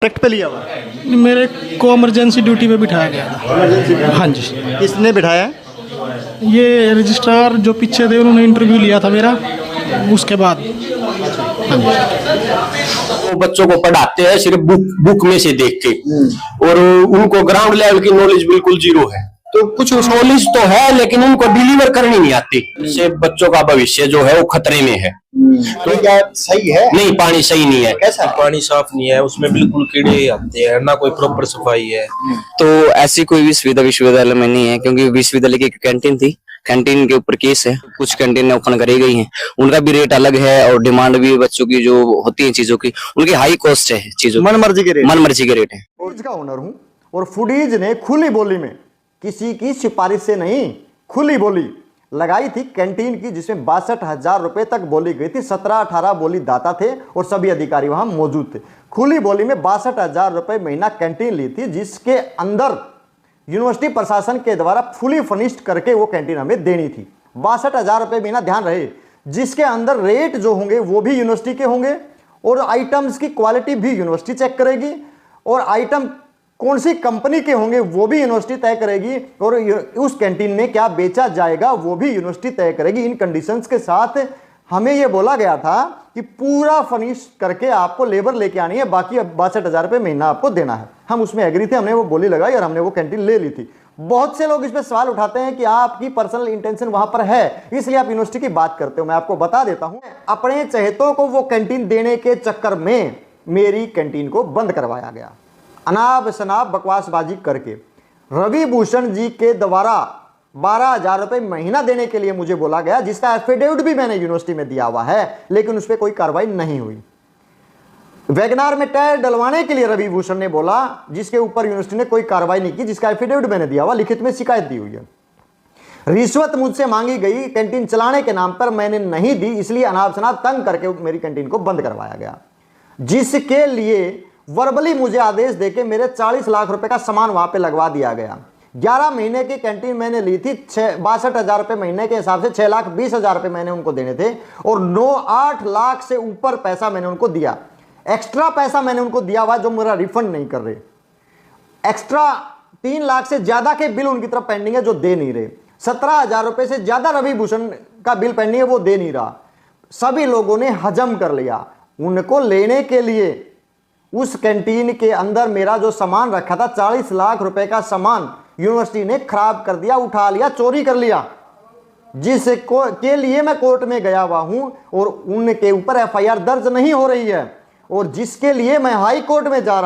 Contract पे लिया हुआ? मेरे को इमरजेंसी ड्यूटी पे बिठाया गया था। हाँ जी। किसने बिठाया? ये रजिस्ट्रार जो पीछे थे उन्होंने इंटरव्यू लिया था मेरा, उसके बाद। हाँ जी। वो बच्चों को पढ़ाते हैं सिर्फ बुक में से देख के, और उनको ग्राउंड लेवल की नॉलेज बिल्कुल जीरो है। तो कुछ नॉलेज तो है लेकिन उनको डिलीवर करनी नहीं आती, इससे बच्चों का भविष्य जो है वो खतरे में है। तो क्या सही है? नहीं, पानी सही नहीं है। कैसा? पानी साफ नहीं है, उसमें बिल्कुल कीड़े आते हैं, ना कोई प्रॉपर सफाई है। तो ऐसी कोई विश्वविद्यालय में नहीं है, क्योंकि विश्वविद्यालय की कैंटीन थी, कैंटीन के ऊपर केस है। कुछ कैंटीन ओपन करी गई हैं, उनका भी रेट अलग है और डिमांड भी बच्चों की जो होती है चीजों की, उनकी हाई कॉस्ट है चीजों की, मन मर्जी के रेट है। फूडीज का ओनर हूं और फूडीज ने खुली बोली में, किसी की सिफारिश से नहीं, खुली बोली लगाई थी कैंटीन की, जिसमें 62,000 रुपए तक बोली गई थी। 17-18 बोली दाता थे और सभी अधिकारी वहां मौजूद थे। खुली बोली में 62,000 रुपए महीना कैंटीन ली थी, जिसके अंदर यूनिवर्सिटी प्रशासन के द्वारा फुली फर्निश्ड करके वो कैंटीन हमें देनी थी। 62,000 रुपए महीना, ध्यान रहे, जिसके अंदर रेट जो होंगे वो भी यूनिवर्सिटी के होंगे और आइटम्स की क्वालिटी भी यूनिवर्सिटी चेक करेगी और आइटम कौन सी कंपनी के होंगे वो भी यूनिवर्सिटी तय करेगी और उस कैंटीन में क्या बेचा जाएगा वो भी यूनिवर्सिटी तय करेगी। इन कंडीशंस के साथ हमें ये बोला गया था कि पूरा फर्निश करके आपको लेबर लेके आनी है, बाकी 62,000 रुपये महीना आपको देना है। हम उसमें एग्री थे, हमने वो बोली लगाई और हमने वो कैंटीन ले ली थी। बहुत से लोग इस पर सवाल उठाते हैं कि आपकी पर्सनल इंटेंशन वहां पर है, इसलिए आप यूनिवर्सिटी की बात करते हो। मैं आपको बता देता हूं, अपने चहेतों को वो कैंटीन देने के चक्कर में मेरी कैंटीन को बंद करवाया गया, अनाब शनाब बकवासबाजी करके। रवि भूषण जी के द्वारा 12,000 रुपए महीना देने के लिए मुझे बोला गया, जिसका एफिडेविट भी मैंने यूनिवर्सिटी में दिया हुआ है, लेकिन उस पर कोई कार्रवाई नहीं हुई। वैगनार में टायर डलवाने के लिए रवि भूषण ने बोला, जिसके ऊपर यूनिवर्सिटी ने कोई कार्रवाई नहीं की, जिसका एफिडेविट मैंने दिया हुआ, लिखित में शिकायत दी हुई है। रिश्वत मुझसे मांगी गई कैंटीन चलाने के नाम पर, मैंने नहीं दी, इसलिए अनाब शनाब तंग करके मेरी कैंटीन को बंद करवाया गया, जिसके लिए वर्बली मुझे आदेश देके मेरे 40 लाख रुपए का सामान वहां पे लगवा दिया गया। 11 महीने की कैंटीन मैंने ली थी, 62,000 रुपए महीने के हिसाब से 6,20,000 रुपए मैंने उनको देने थे और 9-8 लाख से ऊपर पैसा मैंने उनको दिया। एक्स्ट्रा पैसा मैंने उनको दिया हुआ जो मेरा रिफंड नहीं कर रहे। एक्स्ट्रा 3 लाख से ज्यादा के बिल उनकी तरफ पेंडिंग है जो दे नहीं रहे। 17,000 रुपए से ज्यादा रवि भूषण का बिल पेंडिंग है, वो दे नहीं रहा। सभी लोगों ने हजम कर लिया। उनको लेने के लिए उस कैंटीन के अंदर मेरा जो सामान रखा था, 40 लाख रुपए का सामान यूनिवर्सिटी ने खराब कर दिया, उठा लिया, चोरी कर लिया, जिसको के लिए मैं कोर्ट में गया हुआ हूं और उनके ऊपर एफआईआर दर्ज नहीं हो रही है और जिसके लिए मैं हाई कोर्ट में जा रहा